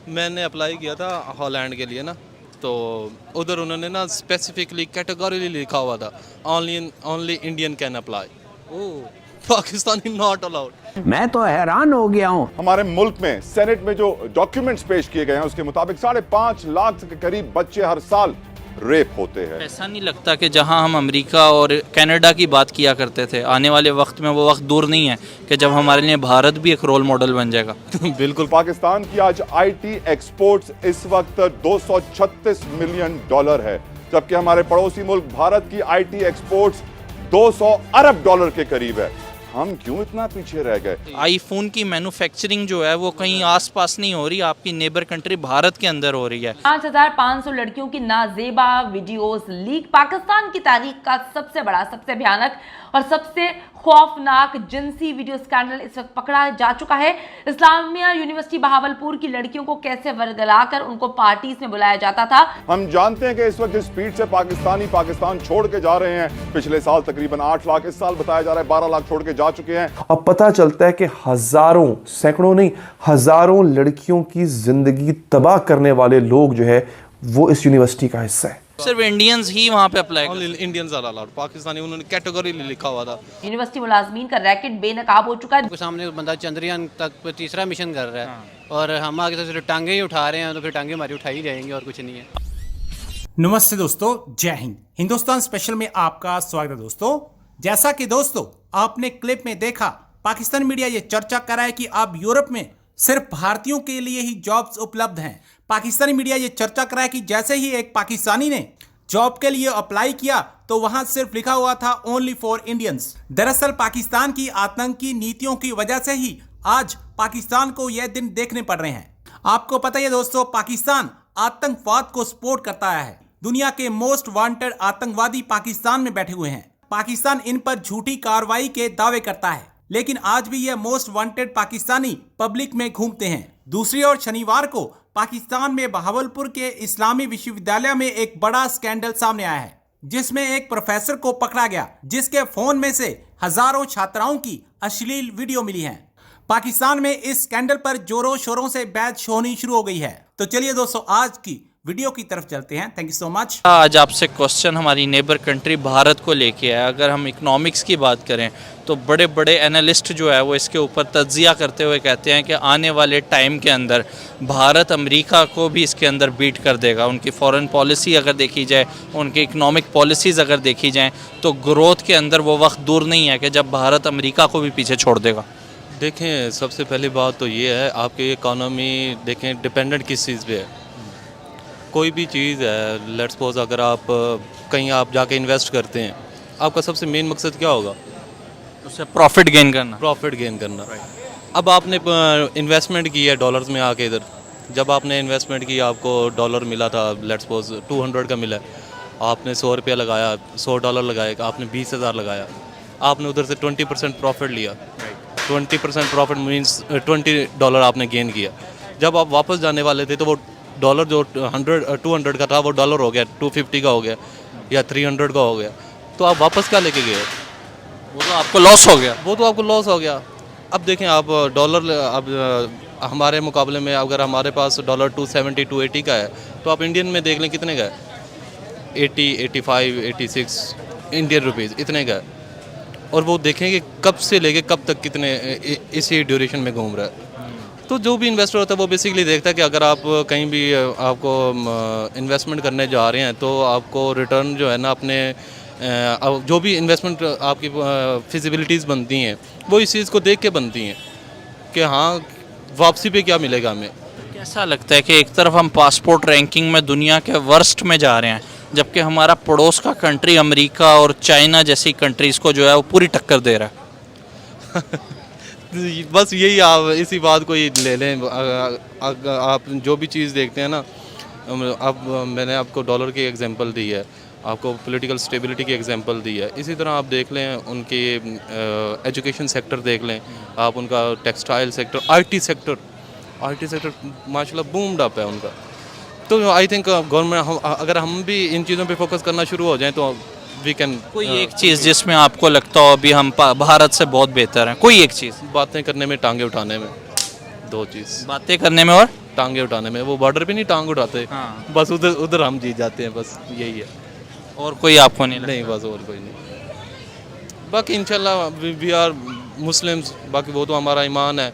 मैंने अप्लाई किया था हॉलैंड के लिए ना, तो उधर उन्होंने ना स्पेसिफिकली कैटेगरी लिखा हुआ था, only Indian can apply, Pakistani not allowed. मैं तो हैरान हो गया हूँ। हमारे मुल्क में सेनेट में जो डॉक्यूमेंट्स पेश किए गए हैं उसके मुताबिक 5.5 लाख के करीब बच्चे हर साल रेप होते हैं। ऐसा नहीं लगता कि जहां हम अमेरिका और कनाडा की बात किया करते थे, आने वाले वक्त में वो वक्त दूर नहीं है कि जब हमारे लिए भारत भी एक रोल मॉडल बन जाएगा। बिल्कुल। पाकिस्तान की आज आईटी एक्सपोर्ट्स इस वक्त $236 मिलियन है, जबकि हमारे पड़ोसी मुल्क भारत की आईटी एक्सपोर्ट्स $200 अरब के करीब है। हम क्यों इतना पीछे रह गए? आईफोन की मैन्युफैक्चरिंग जो है वो कहीं आसपास नहीं हो रही, आपकी नेबर कंट्री भारत के अंदर हो रही है। 5,500 लड़कियों की नाजेबा वीडियोस लीक। पाकिस्तान की तारीख का सबसे बड़ा, सबसे भयानक और सबसे खौफनाक जिनसी वीडियो स्कैंडल इस वक्त पकड़ा जा चुका है। इस्लामिया यूनिवर्सिटी बहावलपुर की लड़कियों को कैसे वर्गलाकर उनको पार्टीज में बुलाया जाता था। हम जानते हैं कि इस वक्त जिस स्पीड से पाकिस्तान छोड़ के जा रहे हैं, पिछले साल तकरीबन 8 लाख, इस साल बताया जा रहा है 12 लाख छोड़ के जा चुके हैं। अब पता चलता है कि हजारों, सैकड़ों नहीं, हजारों लड़कियों की जिंदगी तबाह करने वाले लोग जो है वो इस यूनिवर्सिटी का हिस्सा है। सिर्फ इंडियंस ही वहाँ पे apply only Indians are allowed, Pakistani उन्होंने कैटेगरी लिखा हुआ था। यूनिवर्सिटी मुलाजमीन का रैकेट बेनकाब हो चुका है। सामने बंदा चंद्रयान तक तीसरा मिशन कर रहा है और हम आगे से सिर्फ टांगे ही उठा रहे हैं, तो फिर टांगे हमारी उठाई ही जाएंगे और कुछ नहीं है। नमस्ते दोस्तों, जय हिंद। हिंदुस्तान स्पेशल में आपका स्वागत है दोस्तों। जैसा कि दोस्तों आपने क्लिप में देखा, पाकिस्तान मीडिया ये चर्चा कर रहा है कि अब यूरोप में सिर्फ भारतीयों के लिए ही जॉब्स उपलब्ध हैं। पाकिस्तानी मीडिया ये चर्चा कर रहा है कि जैसे ही एक पाकिस्तानी ने जॉब के लिए अप्लाई किया तो वहां सिर्फ लिखा हुआ था ओनली फॉर इंडियंस। दरअसल पाकिस्तान की आतंकी नीतियों की वजह से ही आज पाकिस्तान को यह दिन देखने पड़ रहे हैं। आपको पता है दोस्तों, पाकिस्तान आतंकवाद को सपोर्ट करता है। दुनिया के मोस्ट वांटेड आतंकवादी पाकिस्तान में बैठे हुए हैं। पाकिस्तान इन पर झूठी कार्रवाई के दावे करता है, लेकिन आज भी यह मोस्ट वांटेड पाकिस्तानी पब्लिक में घूमते हैं। दूसरी ओर शनिवार को पाकिस्तान में बहावलपुर के इस्लामी विश्वविद्यालय में एक बड़ा स्कैंडल सामने आया है, जिसमें एक प्रोफेसर को पकड़ा गया, जिसके फोन में से हजारों छात्राओं की अश्लील वीडियो मिली है। पाकिस्तान में इस स्कैंडल पर जोरों शोरों से बहस होनी शुरू हो गई है। तो चलिए दोस्तों, आज की वीडियो की तरफ चलते हैं। Thank you so much. आज आपसे क्वेश्चन हमारी नेबर कंट्री भारत को लेके है। अगर हम इकोनॉमिक्स की बात करें तो बड़े बड़े एनालिस्ट जो है वो इसके ऊपर तज्जिया करते हुए कहते हैं कि आने वाले टाइम के अंदर भारत अमेरिका को भी इसके अंदर बीट कर देगा। उनकी फॉरेन पॉलिसी अगर देखी जाए, उनकी इकोनॉमिक पॉलिसीज़ अगर देखी जाएँ, तो ग्रोथ के अंदर वो वक्त दूर नहीं है कि जब भारत अमेरिका को भी पीछे छोड़ देगा। देखें, सबसे पहली बात तो ये है, आपकी इकोनॉमी देखें डिपेंडेंट किस चीज़ पे है। कोई भी चीज़ है, लेट्स सपोज अगर आप कहीं आप जाके इन्वेस्ट करते हैं, आपका सबसे मेन मकसद क्या होगा? उससे प्रॉफिट गेन करना। प्रॉफिट गेन करना। अब आपने इन्वेस्टमेंट की है डॉलर्स में आके इधर, जब आपने इन्वेस्टमेंट की, आपको डॉलर मिला था, लेट्स सपोज 200 का मिला, आपने 100 रुपया लगाया, $100 लगाए, आपने 20,000 लगाया, आपने उधर से 20% प्रॉफिट लिया। 20% प्रॉफिट मीन्स $20 आपने गेन किया। जब आप वापस जाने वाले थे तो वो डॉलर जो 200 का था वो डॉलर हो गया 250 का हो गया या 300 का हो गया, तो आप वापस क्या लेके गए? वो तो आपको लॉस हो गया। वो तो आपको लॉस हो गया। अब देखें, आप डॉलर, अब हमारे मुकाबले में अगर हमारे पास डॉलर 270 280 का है, तो आप इंडियन में देख लें कितने का है, 80 85 86 इंडियन रुपीज़ इतने का है। और वो देखें कि कब से लेके कब तक कितने इसी ड्यूरेशन में घूम रहा है। तो जो भी इन्वेस्टर होता है वो बेसिकली देखता है कि अगर आप कहीं भी आपको इन्वेस्टमेंट करने जा रहे हैं, तो आपको रिटर्न जो है ना, अपने जो भी इन्वेस्टमेंट आपकी फिजिबिलिटीज़ बनती हैं वो इस चीज़ को देख के बनती हैं कि हाँ वापसी पे क्या मिलेगा हमें। कैसा लगता है कि एक तरफ हम पासपोर्ट रैंकिंग में दुनिया के वर्स्ट में जा रहे हैं, जबकि हमारा पड़ोस का कंट्री अमेरिका और चाइना जैसी कंट्रीज़ को जो है वो पूरी टक्कर दे रहा है। बस यही, आप इसी बात को ही ले लें। आप जो भी चीज़ देखते हैं ना, अब मैंने आपको डॉलर की एग्जांपल दी है, आपको पॉलिटिकल स्टेबिलिटी की एग्जांपल दी है, इसी तरह आप देख लें उनके एजुकेशन सेक्टर देख लें, आप उनका टेक्सटाइल सेक्टर, आईटी सेक्टर माशाल्लाह बूम्ड अप है उनका। तो आई थिंक गवर्नमेंट, अगर हम भी इन चीज़ों पे फोकस करना शुरू हो जाएं तो वी कैन। कोई एक चीज़ जिसमें आपको लगता हो अभी हम भारत से बहुत बेहतर हैं, कोई एक चीज़? बातें करने में, टांगे उठाने में, 2 चीज़। बातें करने में और टांगे उठाने में, वो बॉर्डर पे नहीं टांग उठाते, हाँ। बस उधर उधर हम जीत जाते हैं, बस यही है। और कोई आपको नहीं लगता? नहीं, बस और कोई नहीं। बाकी इंशाल्लाह वी आर मुस्लिम्स, बाकी वो तो हमारा ईमान है,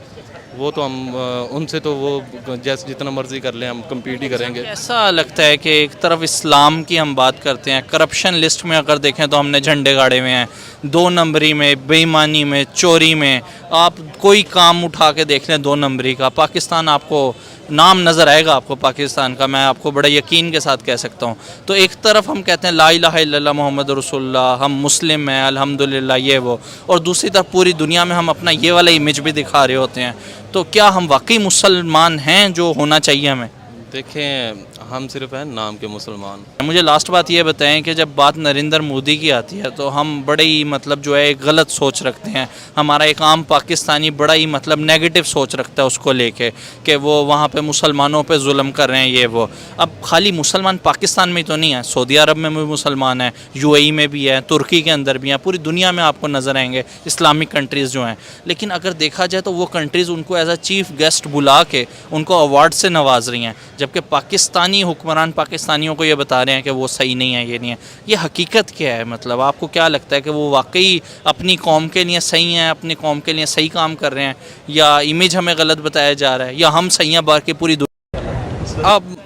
वो तो हम उनसे तो वो जैसे जितना मर्जी कर लें हम कम्पीट ही करेंगे। ऐसा लगता है कि एक तरफ इस्लाम की हम बात करते हैं, करप्शन लिस्ट में अगर देखें तो हमने झंडे गाड़े हुए हैं, 2 नंबरी में, बेईमानी में, चोरी में, आप कोई काम उठा के देख लें 2 नंबरी का, पाकिस्तान आपको नाम नज़र आएगा आपको पाकिस्तान का, मैं आपको बड़े यकीन के साथ कह सकता हूँ। तो एक तरफ हम कहते हैं ला इलाहा इल्लल्लाह मोहम्मद रसूलुल्लाह, हम मुस्लिम हैं अल्हम्दुलिल्लाह ये वो, और दूसरी तरफ पूरी दुनिया में हम अपना ये वाला इमेज भी दिखा रहे होते हैं। तो क्या हम वाकई मुसलमान हैं जो होना चाहिए हमें? देखें, हम सिर्फ हैं नाम के मुसलमान। मुझे लास्ट बात ये बताएं कि जब बात नरेंद्र मोदी की आती है तो हम बड़े ही मतलब जो है एक गलत सोच रखते हैं, हमारा एक आम पाकिस्तानी बड़ा ही मतलब नेगेटिव सोच रखता है उसको लेके कि वो वहाँ पे मुसलमानों पे जुल्म कर रहे हैं ये वो। अब खाली मुसलमान पाकिस्तान में तो नहीं है, सऊदी अरब में भी मुसलमान हैं, UAE में भी है, तुर्की के अंदर भी हैं, पूरी दुनिया में आपको नज़र आएंगे इस्लामिक कंट्रीज़ जो हैं। लेकिन अगर देखा जाए तो वो कंट्रीज़ उनको एज अ चीफ़ गेस्ट बुला के उनको अवार्ड से नवाज रही हैं, जबकि पाकिस्तानी हुक्मरान पाकिस्तानियों को ये बता रहे हैं कि वो सही नहीं है, ये नहीं है। ये हकीकत क्या है? मतलब आपको क्या लगता है कि वो वाकई अपनी कौम के लिए सही हैं, अपनी कौम के लिए सही काम कर रहे हैं, या इमेज हमें गलत बताया जा रहा है, या हम सही हैं बाकी पूरी दुनिया? अब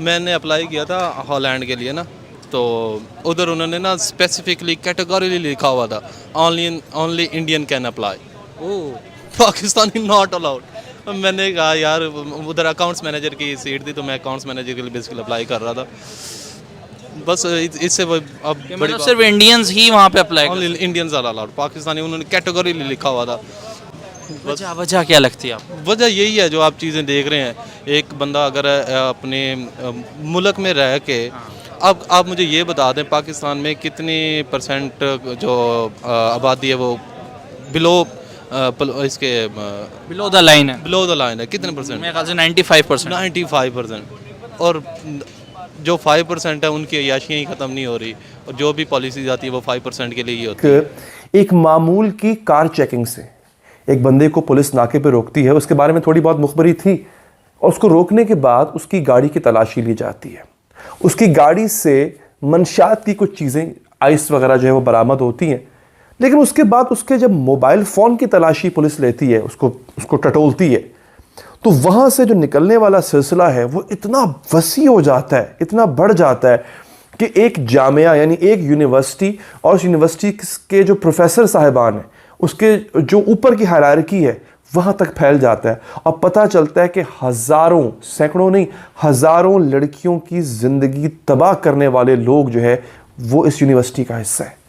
मैंने अप्लाई किया था हॉलैंड के लिए ना, तो उधर उन्होंने ना स्पेसिफिकली कैटेगोरिकली लिखा हुआ था only Indian can apply, Pakistani not allowed. मैंने कहा यार, उधर अकाउंट्स मैनेजर की सीट थी तो मैं अकाउंट्स मैनेजर के लिए बेसिकली अप्लाई कर रहा था, बस इससे अब बड़ी मतलब सिर्फ इंडियंस ही वहाँ पे apply? Only Indians are allowed, Pakistani उन्होंने कैटेगोरिकली लिखा हुआ था। वजह क्या लगती है आपको? वजह यही है जो आप चीज़ें देख रहे हैं, एक बंदा अगर अपने मुल्क में रह के, अब आप मुझे ये बता दें पाकिस्तान में कितनी परसेंट जो आबादी है वो बिलो इसके बिलो द लाइन है? बिलो द लाइन है, कितने परसेंट? मेरे ख्याल से 95%। 95%। और जो 5% है उनकी अय्याशियाँ ही ख़त्म नहीं हो रही, और जो भी पॉलिसीज आती है वो 5% के लिए ही होती है। एक मामूल की कार चेकिंग से एक बंदे को पुलिस नाके पे रोकती है, उसके बारे में थोड़ी बहुत मुखबरी थी, और उसको रोकने के बाद उसकी गाड़ी की तलाशी ली जाती है। उसकी गाड़ी से मंशात की कुछ चीज़ें, आइस वगैरह जो है वो बरामद होती हैं, लेकिन उसके बाद उसके जब मोबाइल फ़ोन की तलाशी पुलिस लेती है, उसको टटोलती है, तो वहाँ से जो निकलने वाला सिलसिला है वो इतना वसी हो जाता है, इतना बढ़ जाता है कि एक जामिया यानी एक यूनिवर्सिटी और उस यूनिवर्सिटी के जो प्रोफेसर साहिबान हैं, उसके जो ऊपर की हायरार्की है वहाँ तक फैल जाता है, और पता चलता है कि हज़ारों, सैकड़ों नहीं, हज़ारों लड़कियों की ज़िंदगी तबाह करने वाले लोग जो है वो इस यूनिवर्सिटी का हिस्सा है।